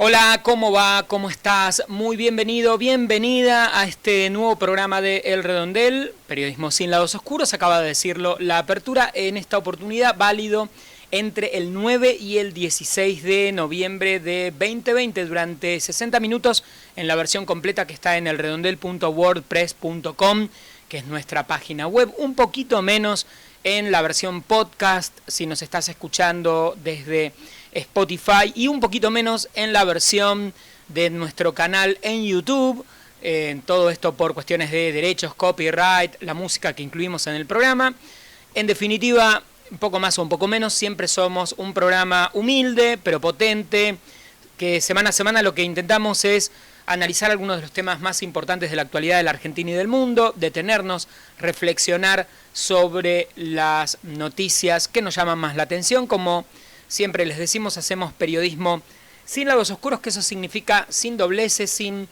Hola, ¿cómo va? ¿Cómo estás? Muy bienvenido, bienvenida a este nuevo programa de El Redondel, Periodismo sin lados oscuros. Acaba de decirlo la apertura, en esta oportunidad válido entre el 9 y el 16 de noviembre de 2020 durante 60 minutos en la versión completa que está en elredondel.wordpress.com, que es nuestra página web, un poquito menos en la versión podcast si nos estás escuchando desde Spotify y un poquito menos en la versión de nuestro canal en YouTube. Todo esto por cuestiones de derechos, copyright, la música que incluimos en el programa. En definitiva, un poco más o un poco menos, siempre somos un programa humilde pero potente, que semana a semana lo que intentamos es analizar algunos de los temas más importantes de la actualidad de la Argentina y del mundo, detenernos, reflexionar sobre las noticias que nos llaman más la atención. Como siempre les decimos, hacemos periodismo sin lados oscuros, que eso significa sin dobleces, sin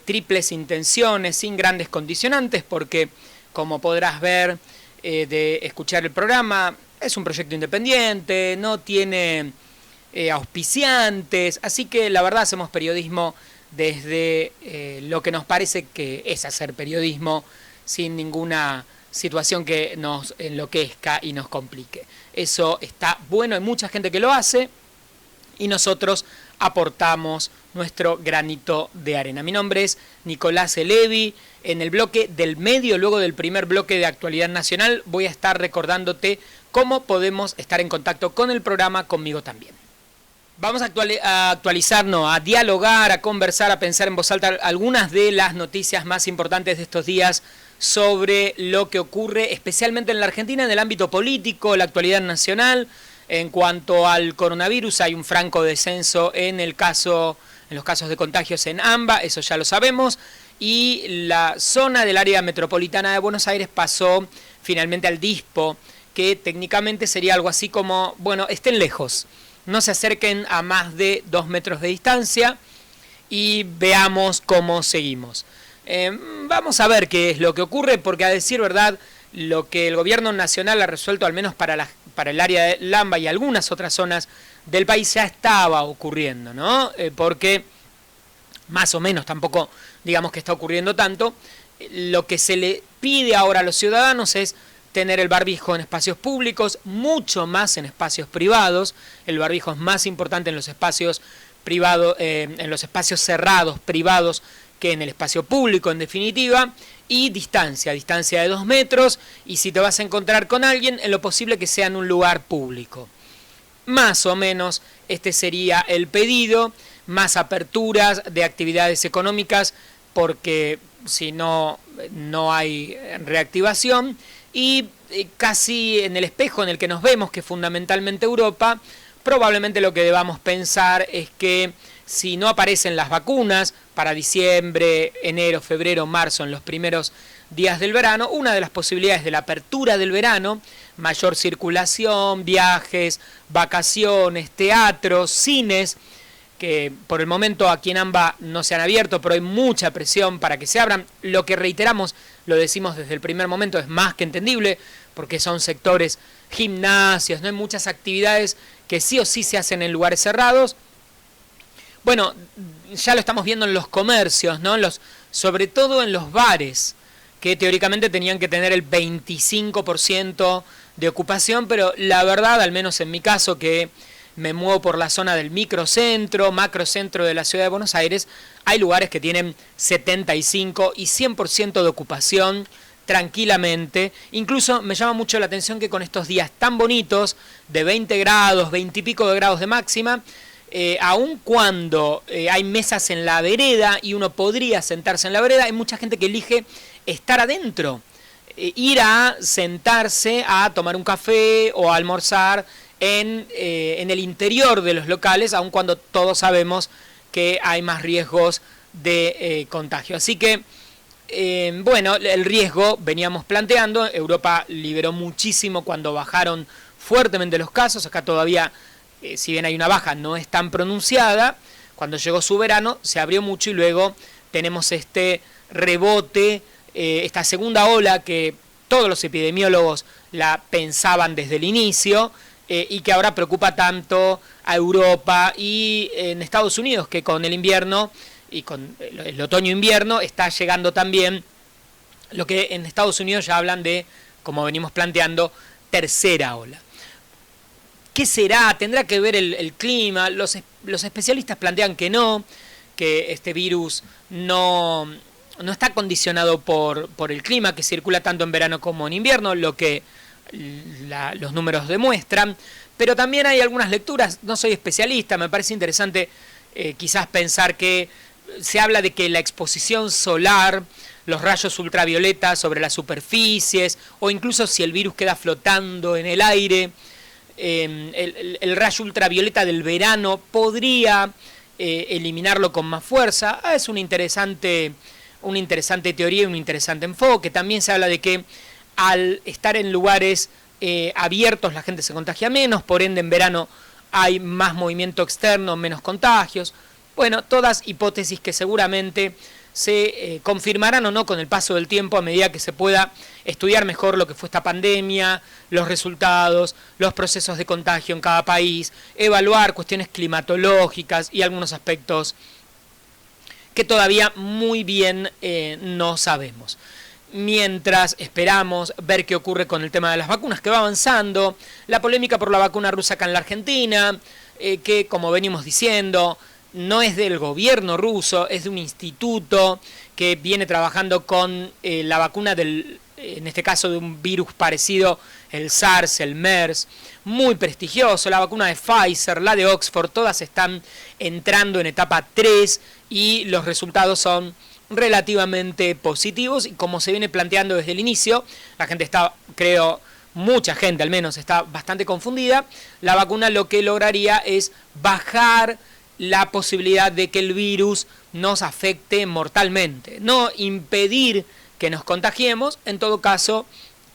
triples intenciones, sin grandes condicionantes, porque como podrás ver de escuchar el programa, es un proyecto independiente, no tiene auspiciantes, así que la verdad hacemos periodismo desde lo que nos parece que es hacer periodismo, sin ninguna situación que nos enloquezca y nos complique. Eso está bueno, hay mucha gente que lo hace y nosotros aportamos nuestro granito de arena. Mi nombre es Nicolás Elevi. En el bloque del medio, luego del primer bloque de actualidad nacional, voy a estar recordándote cómo podemos estar en contacto con el programa, conmigo también. Vamos a actualizarnos, a dialogar, a conversar, a pensar en voz alta algunas de las noticias más importantes de estos días sobre lo que ocurre especialmente en la Argentina en el ámbito político, la actualidad nacional. En cuanto al coronavirus, hay un franco descenso en los casos de contagios en AMBA, eso ya lo sabemos, y la zona del área metropolitana de Buenos Aires pasó finalmente al DISPO, que técnicamente sería algo así como, bueno, estén lejos, no se acerquen a más de 2 metros de distancia y veamos cómo seguimos. Vamos a ver qué es lo que ocurre, porque a decir verdad, lo que el gobierno nacional ha resuelto, al menos para el área de Lamba y algunas otras zonas del país, ya estaba ocurriendo, ¿no? Porque más o menos, tampoco digamos que está ocurriendo tanto. Lo que se le pide ahora a los ciudadanos es tener el barbijo en espacios públicos, mucho más en espacios privados. El barbijo es más importante en los espacios privados, en los espacios cerrados privados, que en el espacio público, en definitiva. Y distancia de 2 metros, y si te vas a encontrar con alguien, en lo posible que sea en un lugar público. Más o menos este sería el pedido, más aperturas de actividades económicas, porque si no, no hay reactivación, y casi en el espejo en el que nos vemos, que es fundamentalmente Europa, probablemente lo que debamos pensar es que si no aparecen las vacunas para diciembre, enero, febrero, marzo, en los primeros días del verano, una de las posibilidades de la apertura del verano, mayor circulación, viajes, vacaciones, teatros, cines, que por el momento aquí en AMBA no se han abierto, pero hay mucha presión para que se abran. Lo que reiteramos, lo decimos desde el primer momento, es más que entendible, porque son sectores, gimnasios, no hay muchas actividades que sí o sí se hacen en lugares cerrados. Bueno, ya lo estamos viendo en los comercios, ¿no? Sobre todo en los bares, que teóricamente tenían que tener el 25% de ocupación, pero la verdad, al menos en mi caso, que me muevo por la zona del microcentro, macrocentro de la ciudad de Buenos Aires, hay lugares que tienen 75 y 100% de ocupación tranquilamente. Incluso me llama mucho la atención que con estos días tan bonitos, de 20 grados, 20 y pico de grados de máxima, aun cuando hay mesas en la vereda y uno podría sentarse en la vereda, hay mucha gente que elige estar adentro, ir a sentarse a tomar un café o a almorzar en el interior de los locales, aun cuando todos sabemos que hay más riesgos de contagio. Así que, bueno, el riesgo veníamos planteando. Europa liberó muchísimo cuando bajaron fuertemente los casos. Acá todavía, si bien hay una baja, no es tan pronunciada. Cuando llegó su verano se abrió mucho y luego tenemos este rebote, esta segunda ola que todos los epidemiólogos la pensaban desde el inicio, y que ahora preocupa tanto a Europa y en Estados Unidos, que con el invierno y con el otoño-invierno está llegando también lo que en Estados Unidos ya hablan de, como venimos planteando, tercera ola. ¿Qué será? ¿Tendrá que ver el clima? Los especialistas plantean que no, que este virus no está condicionado por el clima, que circula tanto en verano como en invierno, lo que los números demuestran. Pero también hay algunas lecturas, no soy especialista, me parece interesante quizás pensar que se habla de que la exposición solar, los rayos ultravioleta sobre las superficies, o incluso si el virus queda flotando en el aire, el rayo ultravioleta del verano podría eliminarlo con más fuerza. Es una interesante teoría y un interesante enfoque. También se habla de que al estar en lugares abiertos la gente se contagia menos, por ende en verano hay más movimiento externo, menos contagios. Bueno, todas hipótesis que seguramente se confirmarán o no con el paso del tiempo a medida que se pueda estudiar mejor lo que fue esta pandemia, los resultados, los procesos de contagio en cada país, evaluar cuestiones climatológicas y algunos aspectos que todavía muy bien no sabemos. Mientras esperamos ver qué ocurre con el tema de las vacunas, que va avanzando, la polémica por la vacuna rusa acá en la Argentina, que como venimos diciendo, no es del gobierno ruso, es de un instituto que viene trabajando con la vacuna en este caso de un virus parecido, el SARS, el MERS, muy prestigioso, la vacuna de Pfizer, la de Oxford, todas están entrando en etapa 3 y los resultados son relativamente positivos y como se viene planteando desde el inicio, la gente está, creo, mucha gente al menos está bastante confundida, la vacuna lo que lograría es bajar la posibilidad de que el virus nos afecte mortalmente, no impedir que nos contagiemos, en todo caso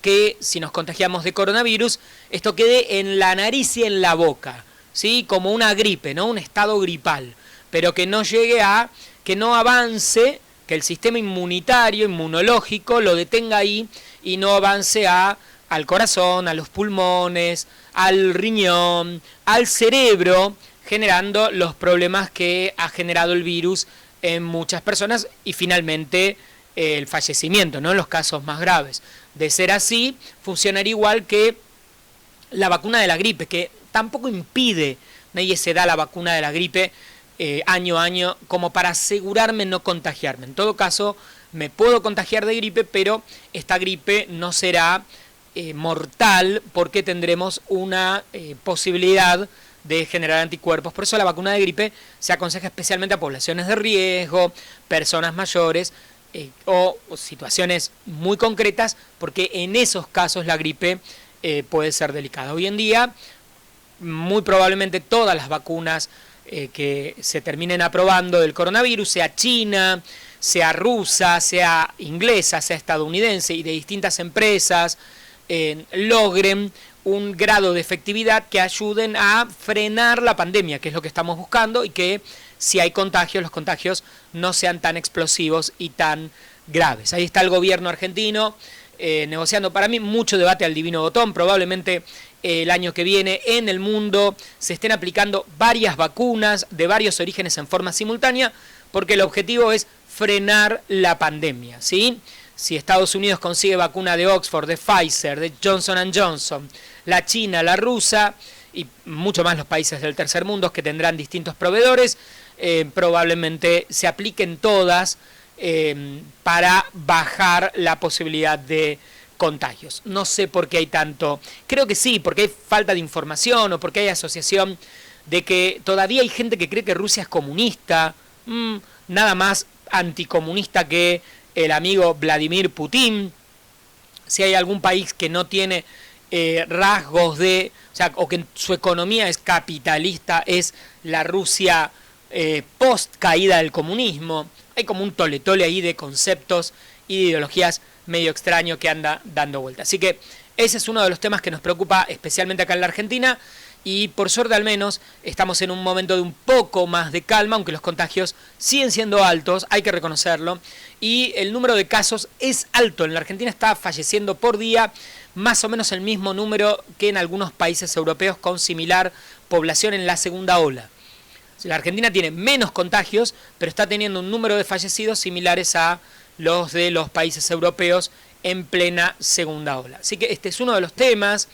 que si nos contagiamos de coronavirus, esto quede en la nariz y en la boca, ¿sí? Como una gripe, ¿no? Un estado gripal, pero que no llegue a, que no avance, que el sistema inmunológico lo detenga ahí y no avance al corazón, a los pulmones, al riñón, al cerebro, generando los problemas que ha generado el virus en muchas personas y finalmente el fallecimiento, ¿no? En los casos más graves. De ser así, funcionaría igual que la vacuna de la gripe, que tampoco impide, nadie se da la vacuna de la gripe año a año como para asegurarme no contagiarme. En todo caso, me puedo contagiar de gripe, pero esta gripe no será mortal porque tendremos una posibilidad de generar anticuerpos. Por eso la vacuna de gripe se aconseja especialmente a poblaciones de riesgo, personas mayores o situaciones muy concretas, porque en esos casos la gripe puede ser delicada. Hoy en día, muy probablemente todas las vacunas que se terminen aprobando del coronavirus, sea china, sea rusa, sea inglesa, sea estadounidense y de distintas empresas, logren un grado de efectividad que ayuden a frenar la pandemia, que es lo que estamos buscando, y que si hay contagios, los contagios no sean tan explosivos y tan graves. Ahí está el gobierno argentino negociando, para mí, mucho debate al divino botón. Probablemente el año que viene en el mundo se estén aplicando varias vacunas de varios orígenes en forma simultánea, porque el objetivo es frenar la pandemia, ¿sí? Si Estados Unidos consigue vacuna de Oxford, de Pfizer, de Johnson & Johnson, la China, la rusa y mucho más los países del tercer mundo que tendrán distintos proveedores, probablemente se apliquen todas para bajar la posibilidad de contagios. No sé por qué hay tanto, creo que sí, porque hay falta de información o porque hay asociación de que todavía hay gente que cree que Rusia es comunista, nada más anticomunista que el amigo Vladimir Putin. Si hay algún país que no tiene rasgos de, o sea, o que su economía es capitalista, es la Rusia post caída del comunismo. Hay como un tole-tole ahí de conceptos y de ideologías medio extraño que anda dando vuelta. Así que ese es uno de los temas que nos preocupa especialmente acá en la Argentina y por suerte al menos estamos en un momento de un poco más de calma, aunque los contagios siguen siendo altos, hay que reconocerlo, y el número de casos es alto. En la Argentina está falleciendo por día más o menos el mismo número que en algunos países europeos con similar población en la segunda ola. La Argentina tiene menos contagios, pero está teniendo un número de fallecidos similares a los de los países europeos en plena segunda ola. Así que este es uno de los temas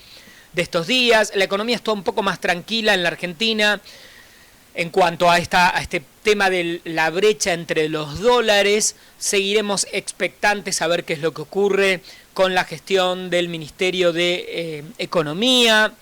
de estos días. La economía está un poco más tranquila en la Argentina en cuanto a este tema de la brecha entre los dólares. Seguiremos expectantes a ver qué es lo que ocurre con la gestión del Ministerio de Economía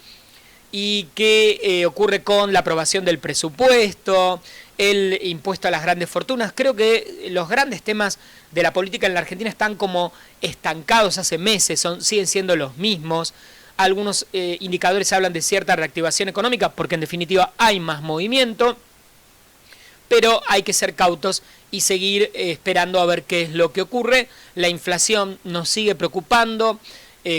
y qué ocurre con la aprobación del presupuesto, el impuesto a las grandes fortunas. Creo que los grandes temas de la política en la Argentina están como estancados hace meses, siguen siendo los mismos. Algunos indicadores hablan de cierta reactivación económica porque en definitiva hay más movimiento, pero hay que ser cautos y seguir esperando a ver qué es lo que ocurre. La inflación nos sigue preocupando,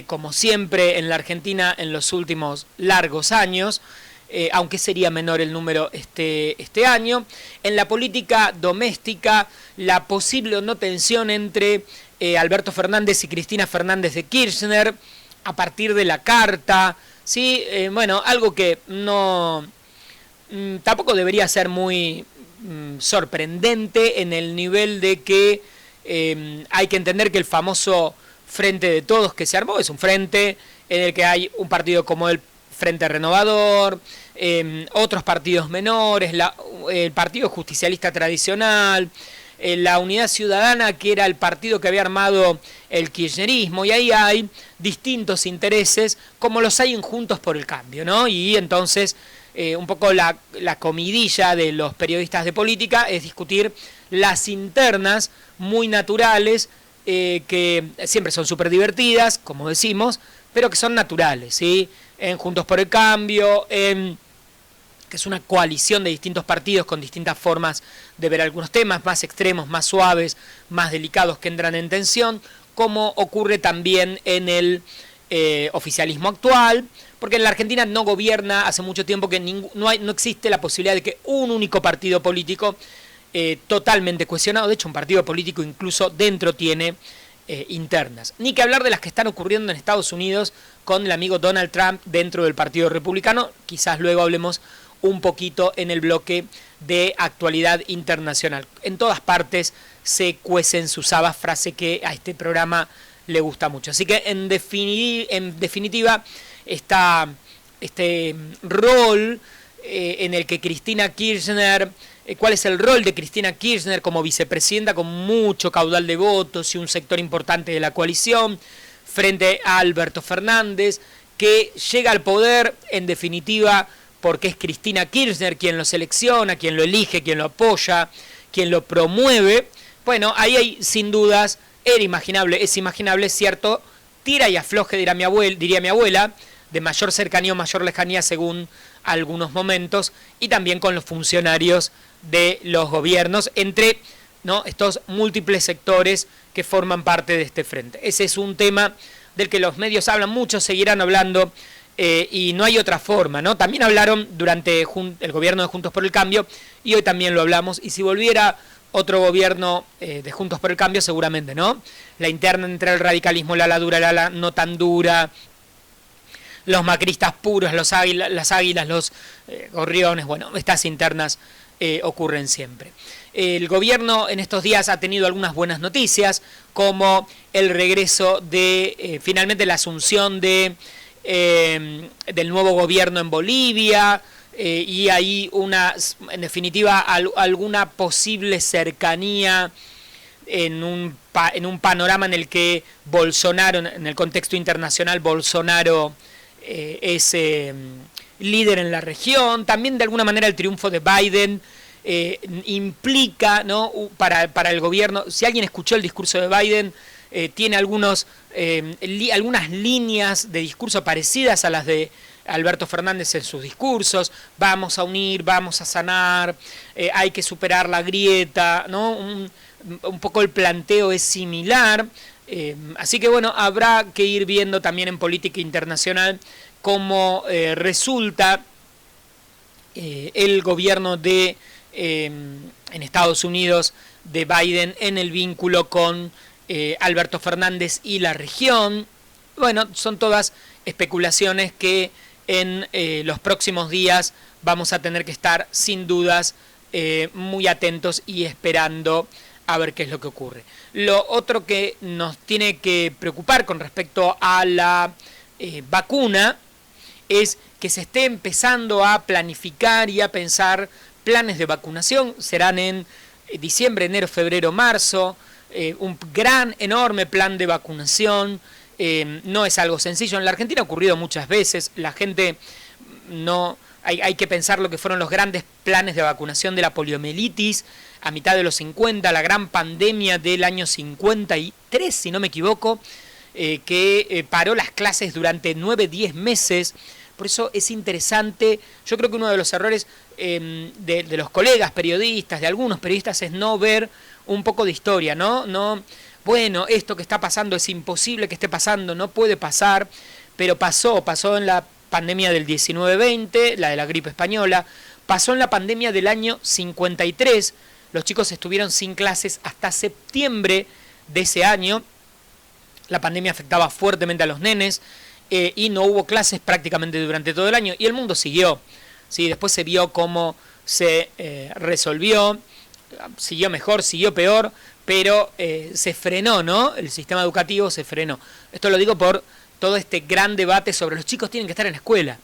como siempre en la Argentina en los últimos largos años, aunque sería menor el número este año. En la política doméstica, la posible o no tensión entre Alberto Fernández y Cristina Fernández de Kirchner, a partir de la carta, ¿sí? Bueno, algo que no tampoco debería ser muy sorprendente en el nivel de que hay que entender que el famoso Frente de Todos que se armó es un frente en el que hay un partido como el Frente Renovador, otros partidos menores, el Partido Justicialista Tradicional, la Unidad Ciudadana, que era el partido que había armado el kirchnerismo, y ahí hay distintos intereses, como los hay en Juntos por el Cambio, ¿no? Y entonces un poco la comidilla de los periodistas de política es discutir las internas muy naturales, que siempre son súper divertidas, como decimos, pero que son naturales, ¿sí? En Juntos por el Cambio, que es una coalición de distintos partidos con distintas formas de ver algunos temas, más extremos, más suaves, más delicados, que entran en tensión, como ocurre también en el oficialismo actual, porque en la Argentina no gobierna hace mucho tiempo que no existe la posibilidad de que un único partido político totalmente cohesionado, de hecho un partido político incluso dentro tiene internas. Ni que hablar de las que están ocurriendo en Estados Unidos con el amigo Donald Trump dentro del Partido Republicano. Quizás luego hablemos un poquito en el bloque de actualidad internacional. En todas partes se cuecen sus habas, frase que a este programa le gusta mucho. Así que en definitiva este rol en el que Cristina Kirchner, cuál es el rol de Cristina Kirchner como vicepresidenta con mucho caudal de votos y un sector importante de la coalición frente a Alberto Fernández, que llega al poder en definitiva porque es Cristina Kirchner quien lo selecciona, quien lo elige, quien lo apoya, quien lo promueve. Bueno, ahí hay sin dudas, es imaginable cierto tira y afloje, diría mi abuela, de mayor cercanía o mayor lejanía según algunos momentos, y también con los funcionarios de los gobiernos, entre estos múltiples sectores que forman parte de este frente. Ese es un tema del que los medios hablan mucho, seguirán hablando, y no hay otra forma, ¿no? También hablaron durante el gobierno de Juntos por el Cambio, y hoy también lo hablamos, y si volviera otro gobierno de Juntos por el Cambio, seguramente, ¿no? La interna entre el radicalismo, la dura, la no tan dura, los macristas puros, las águilas, los gorriones, bueno, estas internas ocurren siempre. El gobierno en estos días ha tenido algunas buenas noticias, como el regreso de, finalmente la asunción del nuevo gobierno en Bolivia, y ahí en definitiva alguna posible cercanía en un panorama en el que Bolsonaro, en el contexto internacional, Bolsonaro es líder en la región. También de alguna manera el triunfo de Biden implica, ¿no?, para el gobierno, si alguien escuchó el discurso de Biden, tiene algunas líneas de discurso parecidas a las de Alberto Fernández en sus discursos. Vamos a unir, vamos a sanar, hay que superar la grieta, ¿no? Un poco el planteo es similar. Así que bueno, habrá que ir viendo también en política internacional cómo resulta el gobierno en Estados Unidos de Biden en el vínculo con Alberto Fernández y la región. bueno, son todas especulaciones que en los próximos días vamos a tener que estar sin dudas muy atentos y esperando a ver qué es lo que ocurre. Lo otro que nos tiene que preocupar con respecto a la vacuna es que se esté empezando a planificar y a pensar planes de vacunación. Serán en diciembre, enero, febrero, marzo. Un gran, enorme plan de vacunación. No es algo sencillo. En la Argentina ha ocurrido muchas veces. La gente no... Hay que pensar lo que fueron los grandes planes de vacunación de la poliomielitis a mitad de los 50, la gran pandemia del año 53, si no me equivoco, que paró las clases durante 9-10 meses. Por eso es interesante, yo creo que uno de los errores de los colegas periodistas, de algunos periodistas, es no ver un poco de historia, ¿no? Bueno, esto que está pasando es imposible que esté pasando, no puede pasar, pero pasó en la pandemia del 19-20, la de la gripe española, pasó en la pandemia del año 53, los chicos estuvieron sin clases hasta septiembre de ese año, la pandemia afectaba fuertemente a los nenes y no hubo clases prácticamente durante todo el año y el mundo siguió, ¿sí? Después se vio cómo se resolvió, siguió mejor, siguió peor, pero se frenó, ¿no? El sistema educativo se frenó. Esto lo digo por todo este gran debate sobre los chicos tienen que estar en la escuela.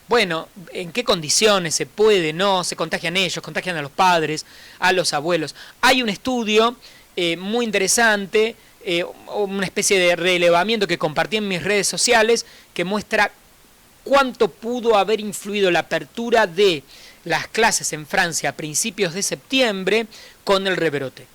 Bueno, ¿en qué condiciones se puede? No, se contagian ellos, contagian a los padres, a los abuelos. Hay un estudio muy interesante, una especie de relevamiento que compartí en mis redes sociales que muestra cuánto pudo haber influido la apertura de las clases en Francia a principios de septiembre con el rebrote.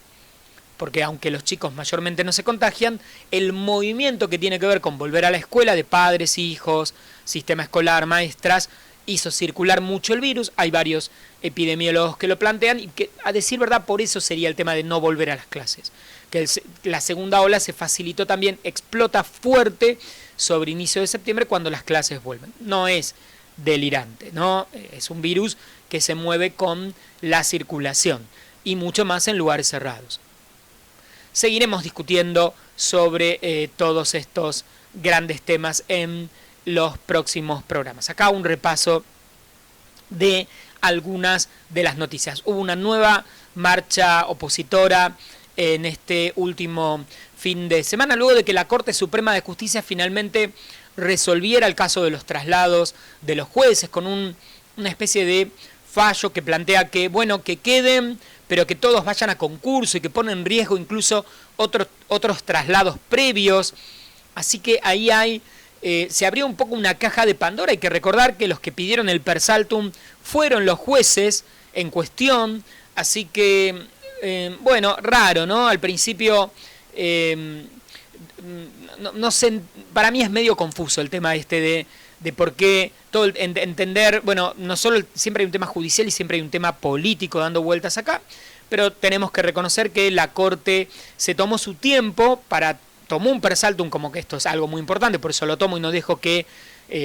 Porque aunque los chicos mayormente no se contagian, el movimiento que tiene que ver con volver a la escuela de padres, hijos, sistema escolar, maestras, hizo circular mucho el virus. Hay varios epidemiólogos que lo plantean y que, a decir verdad, por eso sería el tema de no volver a las clases. Que la segunda ola se facilitó también, explota fuerte sobre inicio de septiembre cuando las clases vuelven. No es delirante, ¿no? Es un virus que se mueve con la circulación y mucho más en lugares cerrados. Seguiremos discutiendo sobre todos estos grandes temas en los próximos programas. Acá un repaso de algunas de las noticias. Hubo una nueva marcha opositora en este último fin de semana, luego de que la Corte Suprema de Justicia finalmente resolviera el caso de los traslados de los jueces con una especie de fallo que plantea que, bueno, que queden, pero que todos vayan a concurso y que pone en riesgo incluso otros traslados previos. Así que ahí se abrió un poco una caja de Pandora. Hay que recordar que los que pidieron el per saltum fueron los jueces en cuestión. Así que, bueno, raro, ¿no? Al principio, no sé, para mí es medio confuso el tema de por qué entender, bueno, no solo siempre hay un tema judicial y siempre hay un tema político dando vueltas acá, pero tenemos que reconocer que la Corte se tomó su tiempo tomó un per saltum, como que esto es algo muy importante, por eso lo tomo y no dejo que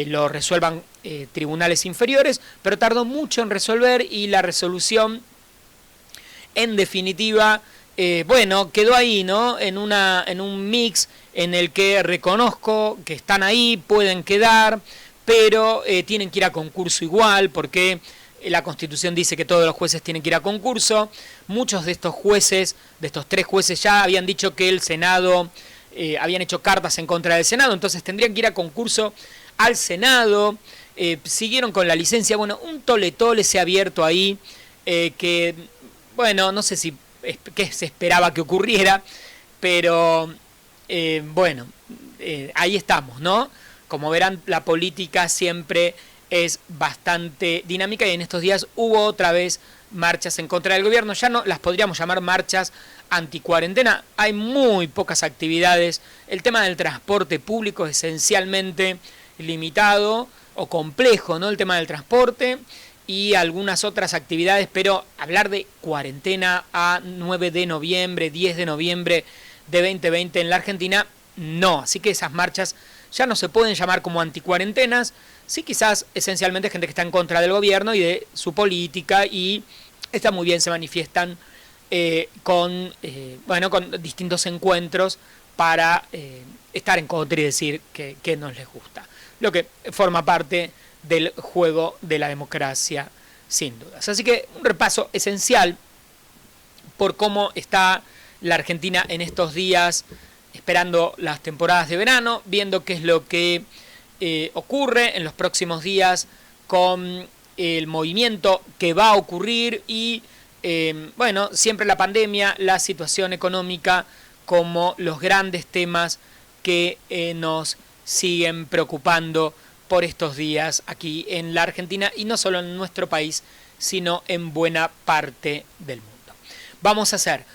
lo resuelvan tribunales inferiores, pero tardó mucho en resolver y la resolución, en definitiva, bueno, quedó ahí, ¿no? En un mix en el que reconozco que están ahí, pueden quedar, pero tienen que ir a concurso igual, porque la Constitución dice que todos los jueces tienen que ir a concurso. Muchos de estos jueces, de estos 3 jueces, ya habían dicho que el Senado, habían hecho cartas en contra del Senado, entonces tendrían que ir a concurso al Senado. Siguieron con la licencia, bueno, un tole-tole se ha abierto ahí, que, bueno, no sé qué se esperaba que ocurriera, pero, bueno, ahí estamos, ¿no? Como verán, la política siempre es bastante dinámica y en estos días hubo otra vez marchas en contra del gobierno. Ya no las podríamos llamar marchas anticuarentena. Hay muy pocas actividades. El tema del transporte público es esencialmente limitado o complejo, ¿no? El tema del transporte y algunas otras actividades, pero hablar de cuarentena a 9 de noviembre, 10 de noviembre de 2020 en la Argentina, no. Así que esas marchas ya no se pueden llamar como anticuarentenas, sí quizás esencialmente gente que está en contra del gobierno y de su política y está muy bien, se manifiestan con distintos encuentros para estar en contra y decir que no les gusta. Lo que forma parte del juego de la democracia, sin dudas. Así que un repaso esencial por cómo está la Argentina en estos días, esperando las temporadas de verano, viendo qué es lo que ocurre en los próximos días con el movimiento que va a ocurrir y, bueno, siempre la pandemia, la situación económica como los grandes temas que nos siguen preocupando por estos días aquí en la Argentina y no solo en nuestro país, sino en buena parte del mundo. Vamos a hacer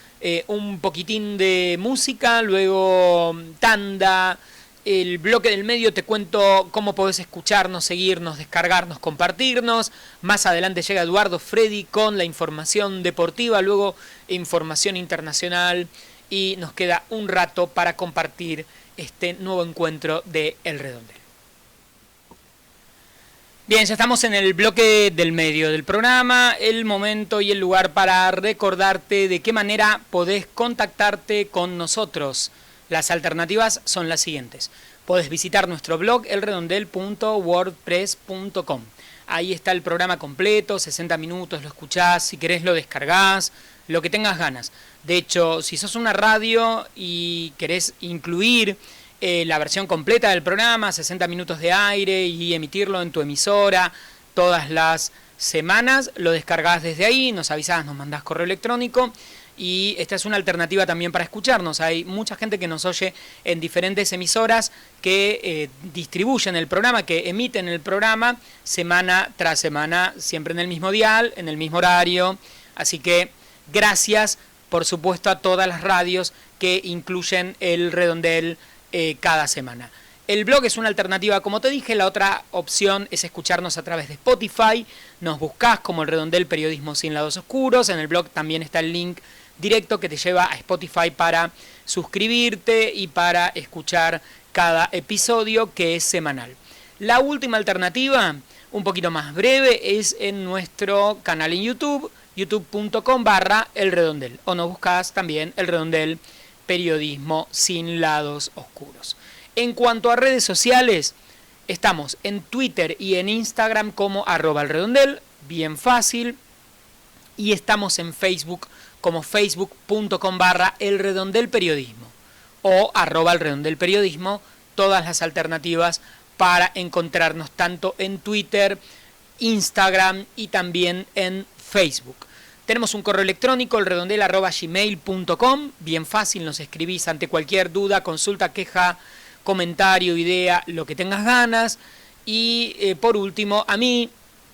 un poquitín de música, luego tanda, el bloque del medio te cuento cómo podés escucharnos, seguirnos, descargarnos, compartirnos. Más adelante llega Eduardo Freddy con la información deportiva, luego información internacional y nos queda un rato para compartir este nuevo encuentro de El Redondel. Bien, ya estamos en el bloque del medio del programa, el momento y el lugar para recordarte de qué manera podés contactarte con nosotros. Las alternativas son las siguientes. Podés visitar nuestro blog elredondel.wordpress.com. Ahí está el programa completo, 60 minutos, lo escuchás, si querés lo descargás, lo que tengas ganas. De hecho, si sos una radio y querés incluir la versión completa del programa, 60 minutos de aire y emitirlo en tu emisora todas las semanas, lo descargás desde ahí, nos avisás, nos mandás correo electrónico y esta es una alternativa también para escucharnos. Hay mucha gente que nos oye en diferentes emisoras que distribuyen el programa, que emiten el programa semana tras semana, siempre en el mismo dial, en el mismo horario, así que gracias por supuesto a todas las radios que incluyen el Redondel cada semana. El blog es una alternativa, como te dije. La otra opción es escucharnos a través de Spotify. Nos buscás como El Redondel Periodismo Sin Lados Oscuros. En el blog también está el link directo que te lleva a Spotify para suscribirte y para escuchar cada episodio, que es semanal. La última alternativa, un poquito más breve, es en nuestro canal en YouTube, youtube.com/El Redondel, o nos buscás también El Redondel Periodismo Sin Lados Oscuros. En cuanto a redes sociales, estamos en Twitter y en Instagram como @elredondel, bien fácil, y estamos en Facebook como facebook.com/elredondelperiodismo o @elredondelperiodismo, todas las alternativas para encontrarnos tanto en Twitter, Instagram y también en Facebook. Tenemos un correo electrónico, elredondel@gmail.com, bien fácil, nos escribís ante cualquier duda, consulta, queja, comentario, idea, lo que tengas ganas. Y por último, a mí,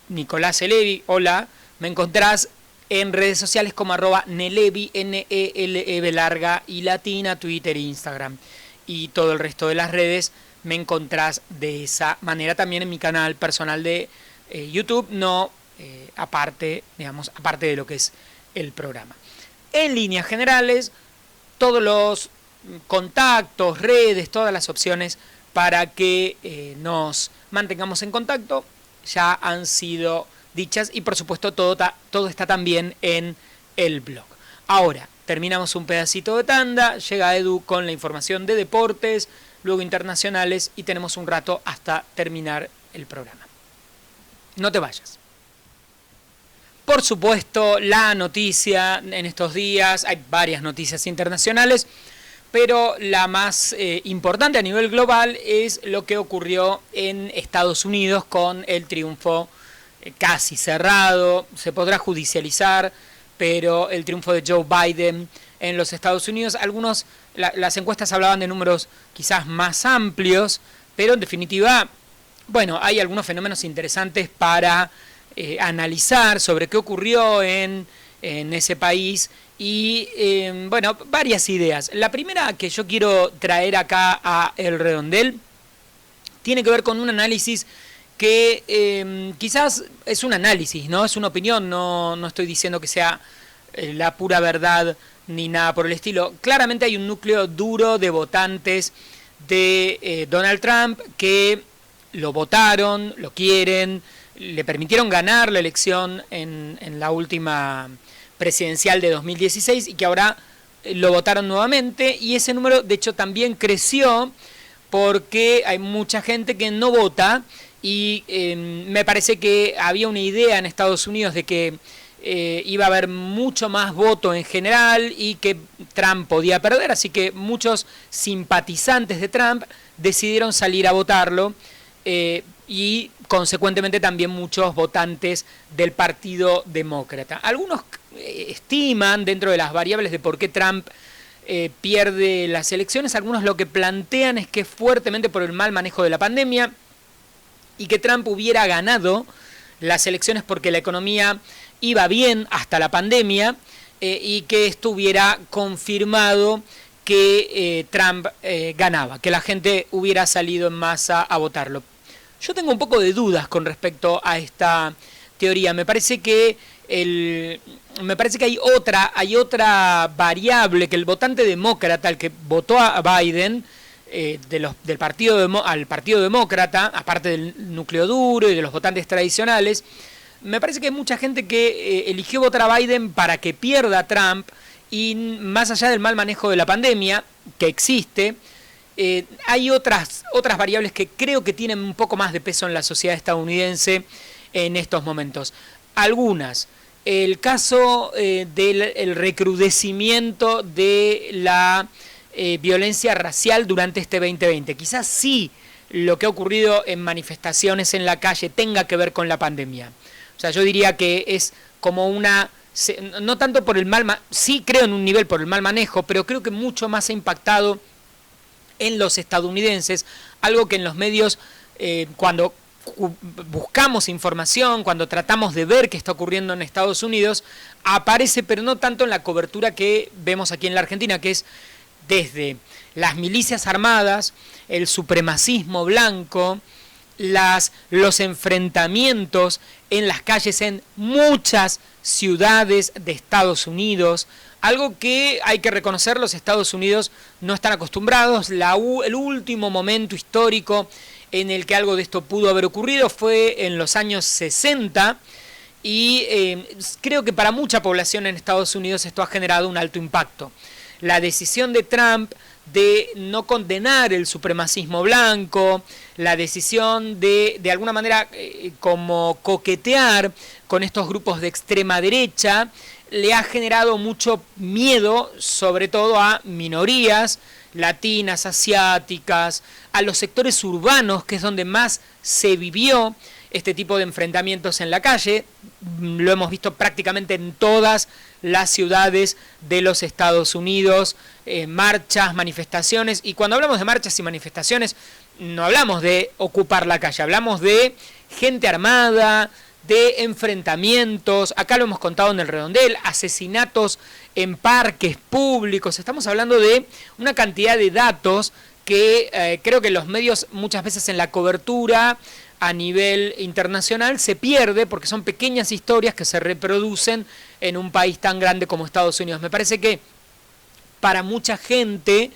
Nicolás Elevi, hola, me encontrás en redes sociales como @nelevi, NELEV larga y latina, Twitter e Instagram. Y todo el resto de las redes me encontrás de esa manera. También en mi canal personal de YouTube, aparte de lo que es el programa. En líneas generales, todos los contactos, redes, todas las opciones para que nos mantengamos en contacto ya han sido dichas y por supuesto todo está también en el blog. Ahora, terminamos un pedacito de tanda, llega Edu con la información de deportes, luego internacionales y tenemos un rato hasta terminar el programa. No te vayas. Por supuesto, la noticia en estos días, hay varias noticias internacionales, pero la más importante a nivel global es lo que ocurrió en Estados Unidos con el triunfo casi cerrado. Se podrá judicializar, pero el triunfo de Joe Biden en los Estados Unidos, las encuestas hablaban de números quizás más amplios, pero en definitiva, bueno, hay algunos fenómenos interesantes para analizar sobre qué ocurrió en ese país y, bueno, varias ideas. La primera que yo quiero traer acá a El Redondel tiene que ver con un análisis que quizás es un análisis, ¿no? Es una opinión, no estoy diciendo que sea la pura verdad ni nada por el estilo. Claramente hay un núcleo duro de votantes de Donald Trump que lo votaron, lo quieren, le permitieron ganar la elección en la última presidencial de 2016 y que ahora lo votaron nuevamente y ese número de hecho también creció porque hay mucha gente que no vota y me parece que había una idea en Estados Unidos de que iba a haber mucho más voto en general y que Trump podía perder, así que muchos simpatizantes de Trump decidieron salir a votarlo y consecuentemente también muchos votantes del Partido Demócrata. Algunos estiman, dentro de las variables de por qué Trump pierde las elecciones, algunos lo que plantean es que fuertemente por el mal manejo de la pandemia y que Trump hubiera ganado las elecciones porque la economía iba bien hasta la pandemia y que esto hubiera confirmado que Trump ganaba, que la gente hubiera salido en masa a votarlo. Yo tengo un poco de dudas con respecto a esta teoría. Me parece que hay otra variable, que el votante demócrata, el que votó a Biden, al Partido Demócrata, aparte del núcleo duro y de los votantes tradicionales, me parece que hay mucha gente que eligió votar a Biden para que pierda a Trump y más allá del mal manejo de la pandemia que existe, hay otras variables que creo que tienen un poco más de peso en la sociedad estadounidense en estos momentos. Algunas. El caso del recrudecimiento de la violencia racial durante este 2020. Quizás sí lo que ha ocurrido en manifestaciones en la calle tenga que ver con la pandemia. O sea, yo diría que es como no tanto por el sí creo en un nivel por el mal manejo, pero creo que mucho más ha impactado en los estadounidenses, algo que en los medios, cuando buscamos información, cuando tratamos de ver qué está ocurriendo en Estados Unidos, aparece, pero no tanto en la cobertura que vemos aquí en la Argentina, que es desde las milicias armadas, el supremacismo blanco, los enfrentamientos en las calles en muchas ciudades de Estados Unidos, algo que hay que reconocer, los Estados Unidos no están acostumbrados. El último momento histórico en el que algo de esto pudo haber ocurrido fue en los años 60 y creo que para mucha población en Estados Unidos esto ha generado un alto impacto. La decisión de Trump de no condenar el supremacismo blanco, la decisión de alguna manera como coquetear con estos grupos de extrema derecha, le ha generado mucho miedo, sobre todo a minorías latinas, asiáticas, a los sectores urbanos, que es donde más se vivió este tipo de enfrentamientos en la calle. Lo hemos visto prácticamente en todas las ciudades de los Estados Unidos, marchas, manifestaciones, y cuando hablamos de marchas y manifestaciones no hablamos de ocupar la calle, hablamos de gente armada, de enfrentamientos, acá lo hemos contado en el Redondel, asesinatos en parques públicos, estamos hablando de una cantidad de datos que creo que los medios muchas veces en la cobertura a nivel internacional se pierde porque son pequeñas historias que se reproducen en un país tan grande como Estados Unidos. Me parece que para mucha gente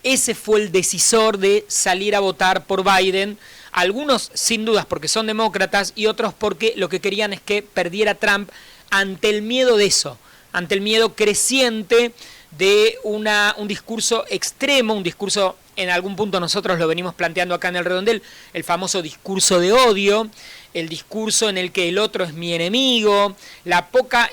ese fue el decisor de salir a votar por Biden, algunos sin dudas porque son demócratas y otros porque lo que querían es que perdiera Trump ante el miedo de eso, ante el miedo creciente de un discurso extremo, un discurso, en algún punto nosotros lo venimos planteando acá en el Redondel, el famoso discurso de odio, el discurso en el que el otro es mi enemigo, la poca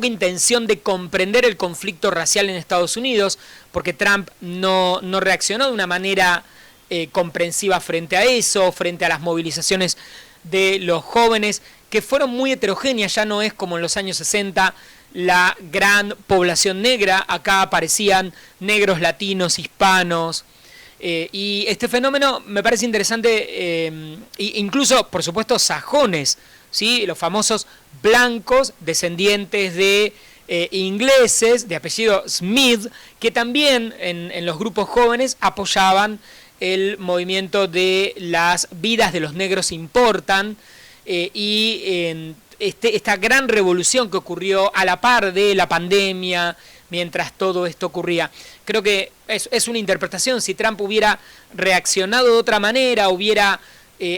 intención de comprender el conflicto racial en Estados Unidos, porque Trump no reaccionó de una manera comprensiva frente a eso, frente a las movilizaciones de los jóvenes, que fueron muy heterogéneas, ya no es como en los años 60 la gran población negra, acá aparecían negros, latinos, hispanos, y este fenómeno me parece interesante, incluso por supuesto sajones, ¿sí? Los famosos blancos descendientes de ingleses de apellido Smith, que también en los grupos jóvenes apoyaban el movimiento de las vidas de los negros importan, esta gran revolución que ocurrió a la par de la pandemia, mientras todo esto ocurría. Creo que es una interpretación. Si Trump hubiera reaccionado de otra manera, hubiera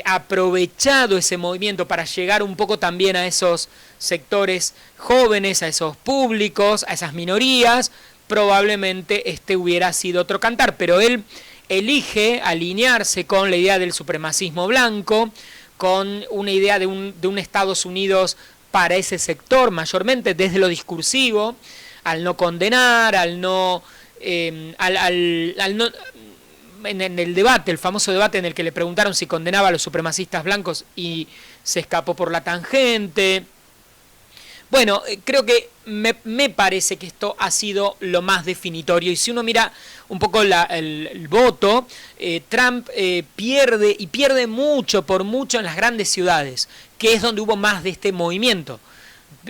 aprovechado ese movimiento para llegar un poco también a esos sectores jóvenes, a esos públicos, a esas minorías, probablemente este hubiera sido otro cantar, pero él elige alinearse con la idea del supremacismo blanco, con una idea de un Estados Unidos para ese sector, mayormente desde lo discursivo, al no condenar, al no en el debate, el famoso debate en el que le preguntaron si condenaba a los supremacistas blancos y se escapó por la tangente. Bueno, creo que me parece que esto ha sido lo más definitorio. Y si uno mira un poco el voto, Trump pierde, y pierde mucho, por mucho, en las grandes ciudades, que es donde hubo más de este movimiento.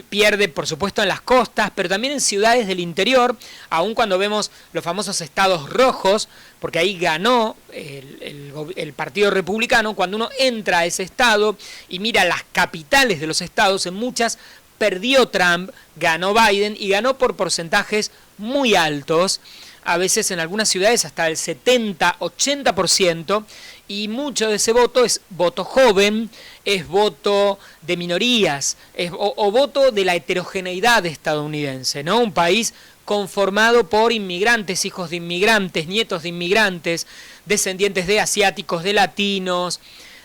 Pierde, por supuesto, en las costas, pero también en ciudades del interior, aun cuando vemos los famosos estados rojos, porque ahí ganó el Partido Republicano. Cuando uno entra a ese estado y mira las capitales de los estados, en muchas perdió Trump, ganó Biden, y ganó por porcentajes muy altos, a veces en algunas ciudades hasta el 70-80%, y mucho de ese voto es voto joven, es voto de minorías, o voto de la heterogeneidad estadounidense, ¿no? Un país conformado por inmigrantes, hijos de inmigrantes, nietos de inmigrantes, descendientes de asiáticos, de latinos,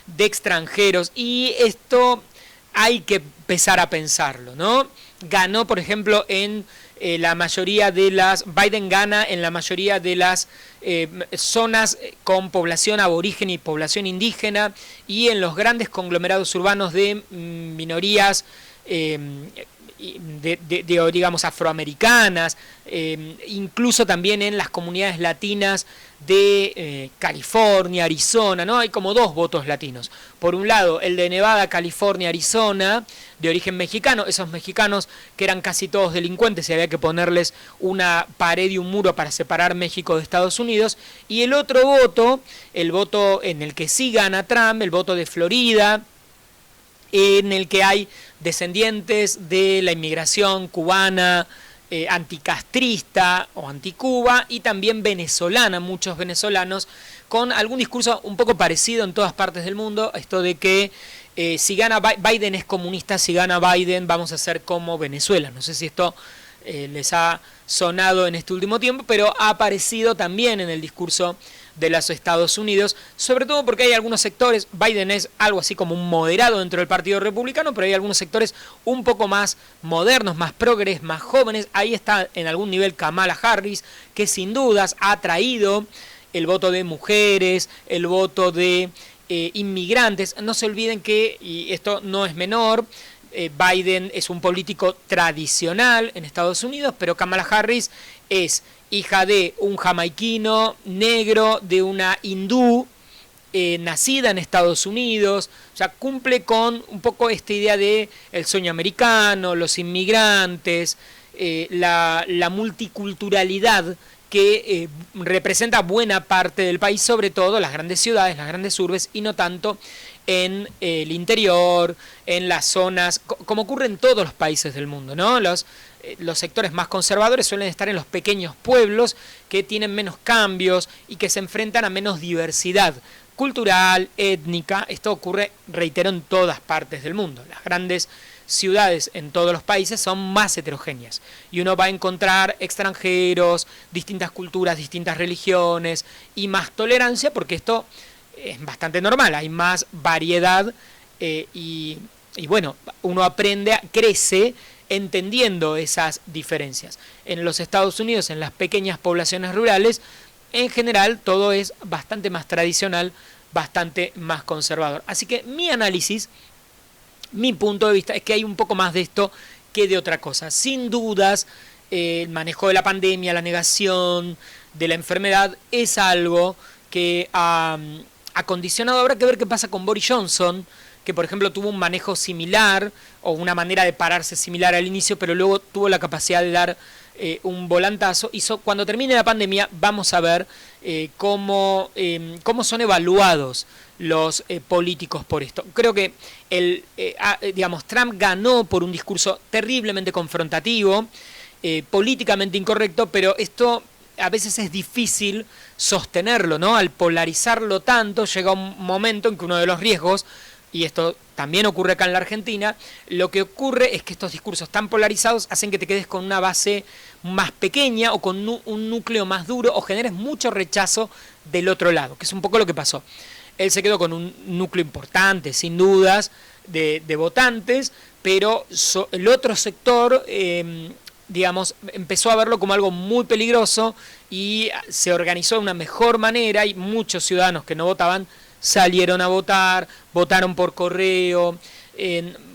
de extranjeros, y esto hay que empezar a pensarlo, ¿no? Ganó, por ejemplo, en la mayoría de las... Biden gana en la mayoría de las zonas con población aborigen y población indígena, y en los grandes conglomerados urbanos de minorías digamos, afroamericanas, incluso también en las comunidades latinas de California, Arizona, ¿no? Hay como dos votos latinos. Por un lado, el de Nevada, California, Arizona, de origen mexicano, esos mexicanos que eran casi todos delincuentes y había que ponerles una pared y un muro para separar México de Estados Unidos. Y el otro voto, el voto en el que sí gana Trump, el voto de Florida, en el que hay descendientes de la inmigración cubana, anticastrista o anticuba, y también venezolana, muchos venezolanos, con algún discurso un poco parecido en todas partes del mundo, esto de que si gana Biden es comunista, si gana Biden vamos a ser como Venezuela. No sé si esto les ha sonado en este último tiempo, pero ha aparecido también en el discurso de los Estados Unidos, sobre todo porque hay algunos sectores, Biden es algo así como un moderado dentro del Partido Republicano, pero hay algunos sectores un poco más modernos, más progres, más jóvenes. Ahí está en algún nivel Kamala Harris, que sin dudas ha traído el voto de mujeres, el voto de inmigrantes. No se olviden que, y esto no es menor, Biden es un político tradicional en Estados Unidos, pero Kamala Harris es hija de un jamaiquino negro, de una hindú, nacida en Estados Unidos. O sea, cumple con un poco esta idea de el sueño americano, los inmigrantes, la multiculturalidad que representa buena parte del país, sobre todo las grandes ciudades, las grandes urbes, y no tanto en el interior, en las zonas, como ocurre en todos los países del mundo, ¿no? Los sectores más conservadores suelen estar en los pequeños pueblos que tienen menos cambios y que se enfrentan a menos diversidad cultural, étnica. Esto ocurre, reitero, en todas partes del mundo. Las grandes ciudades en todos los países son más heterogéneas y uno va a encontrar extranjeros, distintas culturas, distintas religiones y más tolerancia, porque esto es bastante normal, hay más variedad y bueno, uno aprende, crece entendiendo esas diferencias. En los Estados Unidos, en las pequeñas poblaciones rurales, en general todo es bastante más tradicional, bastante más conservador. Así que mi análisis, mi punto de vista es que hay un poco más de esto que de otra cosa. Sin dudas, el manejo de la pandemia, la negación de la enfermedad es algo que ha condicionado. Habrá que ver qué pasa con Boris Johnson, que por ejemplo tuvo un manejo similar o una manera de pararse similar al inicio, pero luego tuvo la capacidad de dar un volantazo. Y cuando termine la pandemia vamos a ver cómo son evaluados los políticos por esto. Creo que Trump ganó por un discurso terriblemente confrontativo, políticamente incorrecto, pero esto a veces es difícil sostenerlo, ¿no? Al polarizarlo tanto, llega un momento en que uno de los riesgos, y esto también ocurre acá en la Argentina, lo que ocurre es que estos discursos tan polarizados hacen que te quedes con una base más pequeña o con un núcleo más duro o generes mucho rechazo del otro lado, que es un poco lo que pasó. Él se quedó con un núcleo importante, sin dudas, de votantes, pero el otro sector, digamos, empezó a verlo como algo muy peligroso y se organizó de una mejor manera y muchos ciudadanos que no votaban salieron a votar, votaron por correo,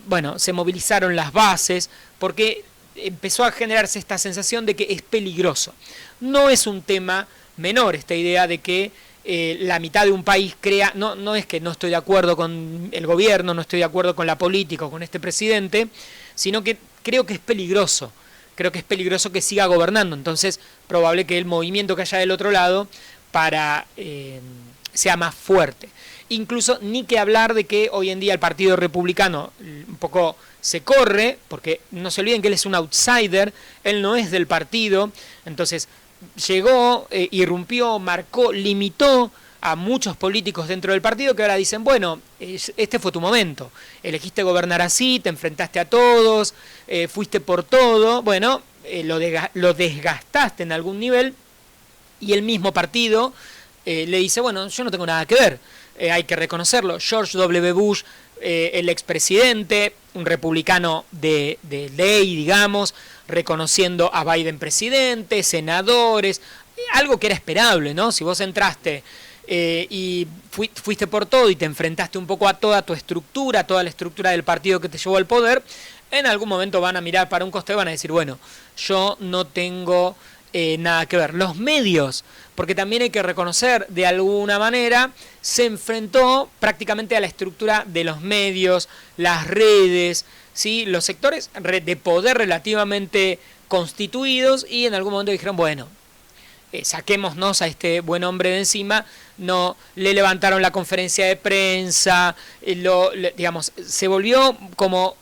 bueno, se movilizaron las bases, porque empezó a generarse esta sensación de que es peligroso. No es un tema menor esta idea de que la mitad de un país crea, no es que no estoy de acuerdo con el gobierno, no estoy de acuerdo con la política o con este presidente, sino que creo que es peligroso. Creo que es peligroso que siga gobernando. Entonces, probable que el movimiento que haya del otro lado sea más fuerte. Incluso ni que hablar de que hoy en día el Partido Republicano un poco se corre, porque no se olviden que él es un outsider, él no es del partido, entonces llegó, irrumpió, marcó, limitó a muchos políticos dentro del partido que ahora dicen, bueno, este fue tu momento, elegiste gobernar así, te enfrentaste a todos, fuiste por todo, bueno, lo desgastaste en algún nivel y el mismo partido le dice, bueno, yo no tengo nada que ver, hay que reconocerlo, George W. Bush, el expresidente, un republicano de ley, digamos, reconociendo a Biden presidente, senadores, algo que era esperable, ¿no? Si vos entraste y fuiste por todo y te enfrentaste un poco a toda tu estructura, a toda la estructura del partido que te llevó al poder, en algún momento van a mirar para un costado y van a decir, bueno, yo no tengo nada que ver. Los medios, porque también hay que reconocer, de alguna manera, se enfrentó prácticamente a la estructura de los medios, las redes, ¿sí? Los sectores de poder relativamente constituidos y en algún momento dijeron, bueno, saquémonos a este buen hombre de encima, no le levantaron la conferencia de prensa, digamos, se volvió como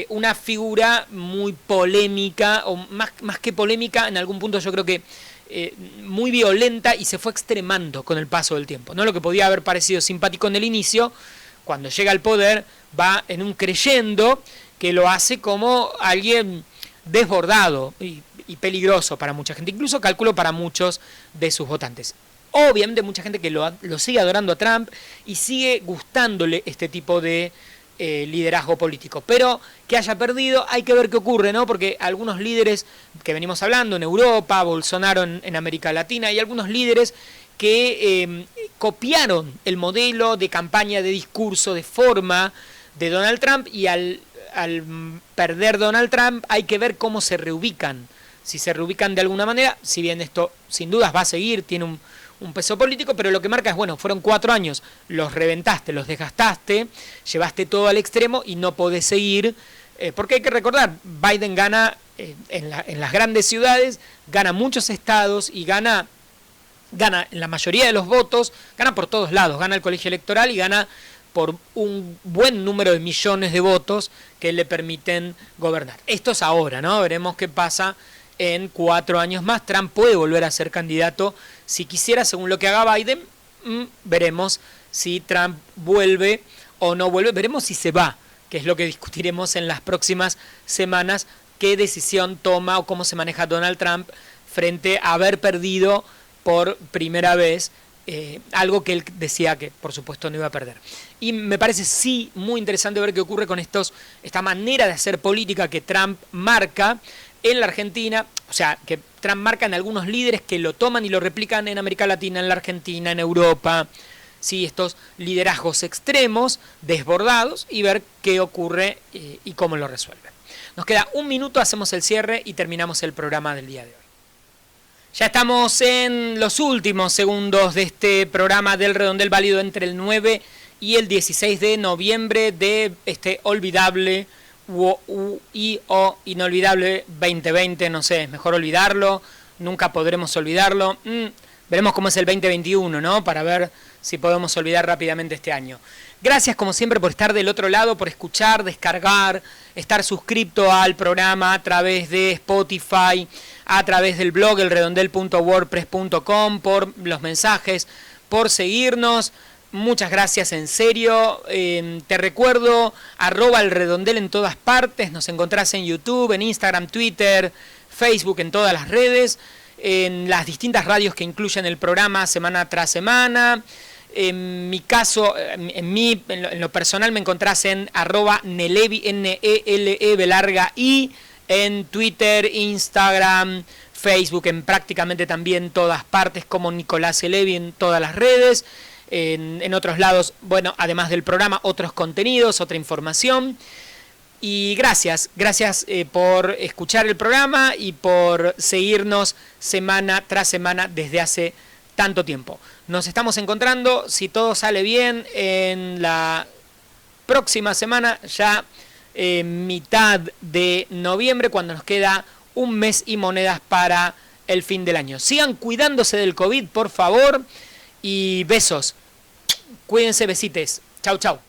una figura muy polémica, o más que polémica, en algún punto yo creo que muy violenta y se fue extremando con el paso del tiempo, ¿no? Lo que podía haber parecido simpático en el inicio, cuando llega al poder, va en un creyendo que lo hace como alguien desbordado y peligroso para mucha gente, incluso calculo para muchos de sus votantes. Obviamente mucha gente que lo sigue adorando a Trump y sigue gustándole este tipo de liderazgo político, pero que haya perdido, hay que ver qué ocurre, ¿no? Porque algunos líderes que venimos hablando en Europa, Bolsonaro en América Latina, y algunos líderes que copiaron el modelo de campaña, de discurso, de forma de Donald Trump, y al perder Donald Trump hay que ver cómo se reubican, si se reubican de alguna manera, si bien esto sin dudas va a seguir, tiene un peso político, pero lo que marca es, bueno, fueron 4 años, los reventaste, los desgastaste, llevaste todo al extremo y no podés seguir, porque hay que recordar, Biden gana en las grandes ciudades, gana muchos estados y gana en la mayoría de los votos, gana por todos lados, gana el colegio electoral y gana por un buen número de millones de votos que le permiten gobernar. Esto es ahora, ¿no? Veremos qué pasa en 4 años más. Trump puede volver a ser candidato si quisiera, según lo que haga Biden. Veremos si Trump vuelve o no vuelve. Veremos si se va, que es lo que discutiremos en las próximas semanas, qué decisión toma o cómo se maneja Donald Trump frente a haber perdido por primera vez algo que él decía que por supuesto no iba a perder. Y me parece sí muy interesante ver qué ocurre con esta manera de hacer política que Trump marca en la Argentina, o sea, que Trump marca en algunos líderes que lo toman y lo replican en América Latina, en la Argentina, en Europa, ¿sí? Estos liderazgos extremos, desbordados, y ver qué ocurre y cómo lo resuelven. Nos queda 1 minuto, hacemos el cierre y terminamos el programa del día de hoy. Ya estamos en los últimos segundos de este programa del Redondel, válido entre el 9 y el 16 de noviembre de este olvidable o inolvidable 2020, no sé, es mejor olvidarlo, nunca podremos olvidarlo. veremos cómo es el 2021, ¿no? Para ver si podemos olvidar rápidamente este año. Gracias como siempre por estar del otro lado, por escuchar, descargar, estar suscrito al programa a través de Spotify, a través del blog elredondel.wordpress.com, por los mensajes, por seguirnos. Muchas gracias, en serio. Te recuerdo, @elredondel en todas partes. Nos encontrás en YouTube, en Instagram, Twitter, Facebook, en todas las redes, en las distintas radios que incluyen el programa semana tras semana. En mi caso, en lo personal me encontrás en @nelevi, NELEVI, en Twitter, Instagram, Facebook, en prácticamente también todas partes, como Nicolás Elevi en todas las redes. En otros lados, bueno, además del programa, otros contenidos, otra información. Y gracias por escuchar el programa y por seguirnos semana tras semana desde hace tanto tiempo. Nos estamos encontrando, si todo sale bien, en la próxima semana, ya mitad de noviembre, cuando nos queda un mes y monedas para el fin del año. Sigan cuidándose del COVID, por favor, y besos. Cuídense, besites. Chau, chau.